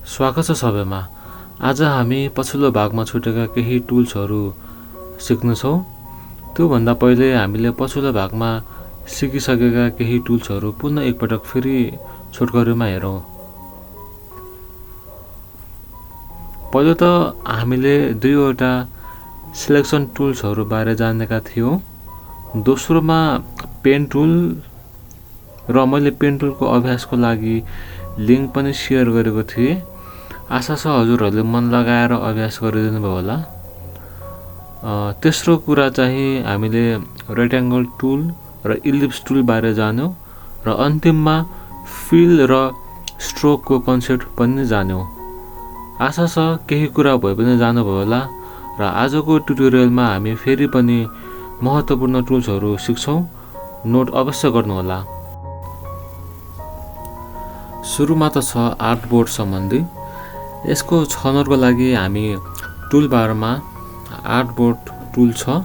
स्वागत छ सबैमा। आज हामी पछिल्लो भागमा छुटेका केही टुल्सहरू सिक्नेछौँ। त्योभन्दा पहिले हामीले पछिल्लो भागमा सिकिसकेका केही टुल्सहरू पुनः एकपटक फेरि छोटकरीमा हेरौँ। पहिलो त हामीले दुईवटा सिलेक्सन टुल्सहरू बारे जानेका थियौँ। दोस्रोमा पेन टुल, र मैले पेन टुलको अभ्यासको लागि लिङ्क पनि सेयर गरेको थिएँ। आशा छ हजुरहरूले मन लगाएर अभ्यास गरिदिनु भयो होला। तेस्रो कुरा चाहिँ हामीले रेक्ट्याङ्गल टुल र इलिप्स टुल बारे जान्यौँ, र अन्तिममा फिल र स्ट्रोकको कन्सेप्ट पनि जान्यौँ। आशा छ केही कुरा भए पनि जानुभयो होला, र आजको ट्युटोरियलमा हामी फेरि पनि महत्त्वपूर्ण टुल्सहरू सिक्छौँ। नोट अवश्य गर्नुहोला। सुरुमा त छ आर्टबोर्ड सम्बन्धी। यसको छनौटको लागि हामी टुलबारमा आर्टबोर्ड टुल छ,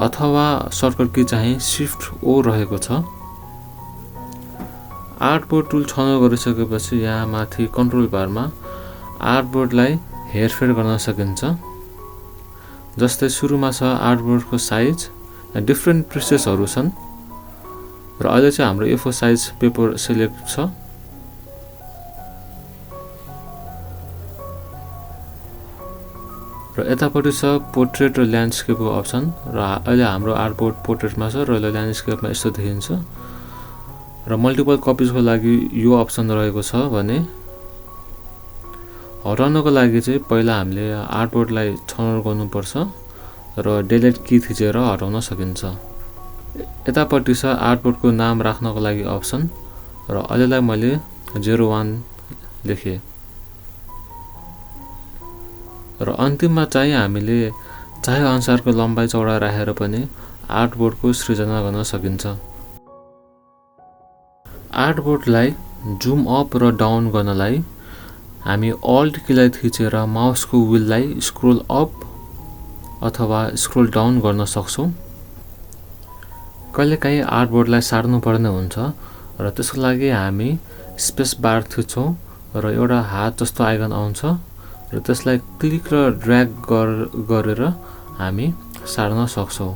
अथवा सर्टकट की चाहिँ शिफ्ट ओ रहेको छ। आर्टबोर्ड टुल छनौट गरिसकेपछि यहाँ माथि कन्ट्रोल बारमा आर्टबोर्डलाई हेरफेर गर्न सकिन्छ। जस्तै सुरुमा छ आर्टबोर्डको साइज, डिफ्रेन्ट प्रिसेसहरू छन्, र अहिले चाहिँ हाम्रो A4 साइज पेपर सिलेक्ट छ। र यतापट्टि छ पोर्ट्रेट र ल्यान्डस्केपको अप्सन, र अहिले हाम्रो आर्टबोर्ड पोर्ट्रेटमा छ, र अहिले ल्यान्डस्केपमा यस्तो देखिन्छ। र मल्टिपल कपिजको लागि यो अप्सन रहेको छ भने हटाउनको लागि चाहिँ पहिला हामीले आर्टबोर्डलाई छनौट गर्नुपर्छ र डिलिट की थिचेर हटाउन सकिन्छ। यतापट्टि छ आर्टबोर्डको नाम राख्नको लागि अप्सन, र अहिलेलाई मैले 01 लेखेँ। र अन्तिममा चाहिँ हामीले चाहे अनुसारको लम्बाइ चौडाइ राखेर पनि आर्टबोर्डको सृजना गर्न सकिन्छ। आर्टबोर्डलाई जुम अप र डाउन गर्नलाई हामी अल्ट कीलाई थिचेर माउसको व्हीललाई स्क्रोल अप अथवा स्क्रोल डाउन गर्न सक्छौँ। कहिलेकाहीँ आर्टबोर्डलाई सार्नुपर्ने हुन्छ, र त्यसको लागि हामी स्पेस बार थिच्छौँ, र एउटा हात जस्तो आइकन आउँछ, र त्यसलाई क्लिक र ड्र्याग गरेर हामी सार्न सक्छौँ।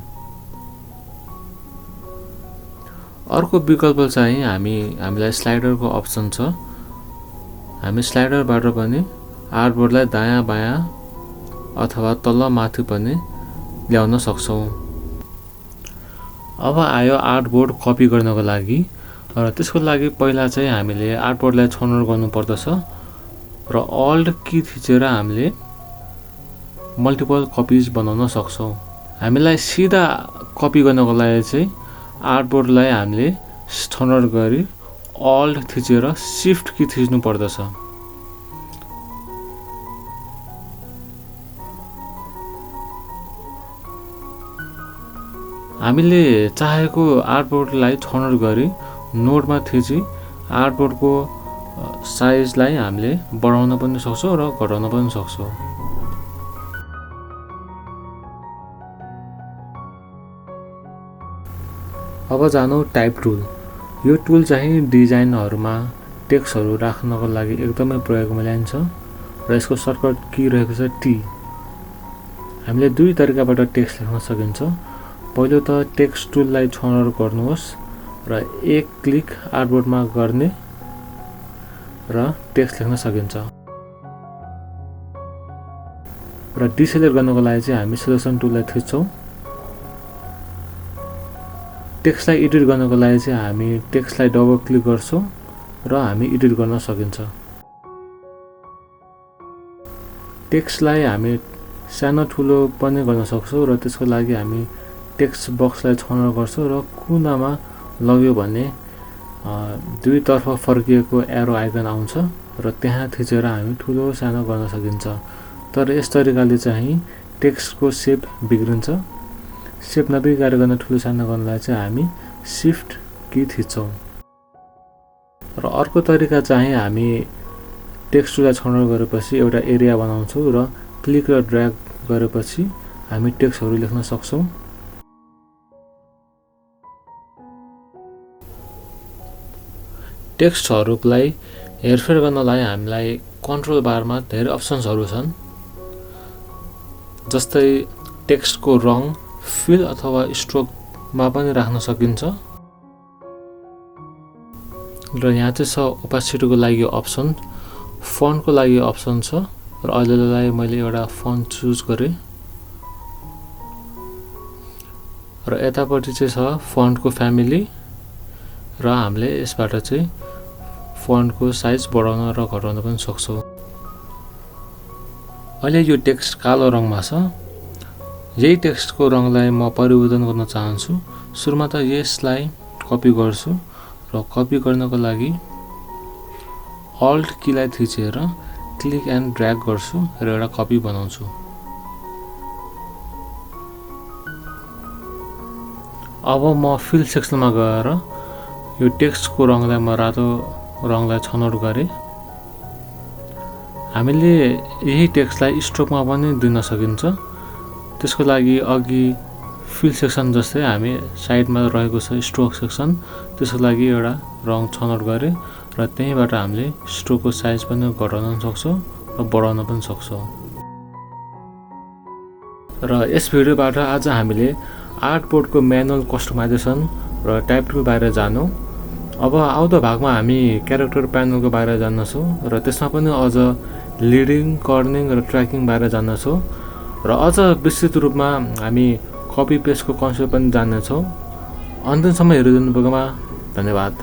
अर्को विकल्प चाहिँ हामीलाई स्लाइडरको अप्सन छ। हामी स्लाइडरबाट पनि आर्टबोर्डलाई दायाँ बायाँ अथवा तल माथि पनि ल्याउन सक्छौँ। अब आयो आर्टबोर्ड कपी गर्नको लागि, र त्यसको लागि पहिला चाहिँ हामीले आर्टबोर्डलाई छनौट गर्नुपर्दछ, र अल्ट की थिचेर हामीले मल्टिपल कपिज बनाउन सक्छौँ। हामीलाई सिधा कपी गर्नको लागि चाहिँ आर्टबोर्डलाई हामीले छनौट गरी अल्ट थिचेर शिफ्ट की थिच्नु पर्दछ। हामीले चाहेको आर्टबोर्डलाई छनौट गरी नोडमा थिची आर्टबोर्डको साइजलाई हामीले बढाउन पनि सक्छौँ र घटाउन पनि सक्छौँ। अब जानौँ टाइप टुल। यो टुल चाहिँ डिजाइनहरूमा टेक्स्टहरू राख्नको लागि एकदमै प्रयोगमा ल्याइन्छ, र यसको सर्टकट की रहेको छ टी। हामीले दुई तरिकाबाट टेक्स्ट लेख्न सकिन्छ। पहिलो त टेक्स्ट टुललाई छनौट गर्नुहोस् र एक क्लिक आर्टबोर्डमा गर्ने र टेक्स्ट लेख्न सकिन्छ। र डिसेलेक्ट गर्नको लागि चाहिँ हामी सिलेक्सन टुललाई थिच्छौँ। टेक्स्टलाई एडिट गर्नको लागि चाहिँ हामी टेक्स्टलाई डबल क्लिक गर्छौँ र हामी एडिट गर्न सकिन्छ। टेक्स्टलाई हामी सानो ठुलो पनि गर्न सक्छौँ, र त्यसको लागि हामी टेक्स्ट बक्सलाई छनौट गर्छौँ, र कुनामा लग्यो भने दुईतर्फ फर्किएको एरो आइकन आउँछ, र त्यहाँ थिचेर हामी ठुलो सानो गर्न सकिन्छ। तर यस तरिकाले चाहिँ टेक्स्टको सेप बिग्रिन्छ। सेप नबिगार गर्न ठुलो सानो गर्नलाई चाहिँ हामी शिफ्ट की थिच्छौँ। र अर्को तरिका चाहिँ हामी टेक्स्टलाई छनौट गरेपछि एउटा एरिया बनाउँछौँ, र क्लिक र ड्र्याग गरेपछि हामी टेक्स्टहरू लेख्न सक्छौँ। टेक्स्टहरूलाई हेरफेर गर्नलाई हामीलाई कन्ट्रोल बारमा धेरै अप्सन्सहरू छन्, जस्तै टेक्स्टको रङ, फिल अथवा स्ट्रोकमा पनि राख्न सकिन्छ। र यहाँ चाहिँ छ ओपासिटीको लागि अप्सन, फन्टको लागि अप्सन छ र अहिलेलाई मैले एउटा फन्ट चुज गरेँ। र यतापट्टि चाहिँ छ फन्टको फ्यामिली र हामीले यसबाट चाहिँ फन्टको साइज बढाउन र घटाउन पनि सक्छौँ। अहिले यो टेक्स्ट कालो रङमा छ। यही टेक्स्टको रङलाई म परिवर्तन गर्न चाहन्छु। सुरुमा त यसलाई कपी गर्छु र कपी गर्नको लागि अल्ट कीलाई थिचेर क्लिक एन्ड ड्र्याग गर्छु र एउटा कपी बनाउँछु। अब म फिल सेक्सनमा गएर यो टेक्स्टको रङलाई म रातो रङलाई छनौट गरेँ। हामीले यही टेक्स्टलाई स्ट्रोकमा पनि दिन सकिन्छ। त्यसको लागि अघि फिल सेक्सन जस्तै हामी साइडमा रहेको छ स्ट्रोक सेक्सन, त्यसको लागि एउटा रङ छनौट गरेँ र त्यहीँबाट हामीले स्ट्रोकको साइज पनि घटाउन सक्छौँ र बढाउन पनि सक्छौँ। र यस भिडियोबाट आज हामीले आर्टबोर्डको म्यानुअल कस्टमाइजेसन र टाइप टुल बारे जानौँ। अब आउँदो भागमा हामी क्यारेक्टर प्यानलको बारे जान्नेछौँ र त्यसमा पनि अझ लिडिङ, कर्निङ र ट्र्याकिङ बारे जान्नेछौँ र अझ विस्तृत रूपमा हामी कपी पेस्टको कन्सेप्ट पनि जान्नेछौँ। अन्तिमसम्म हेरिदिनु भएकोमा धन्यवाद।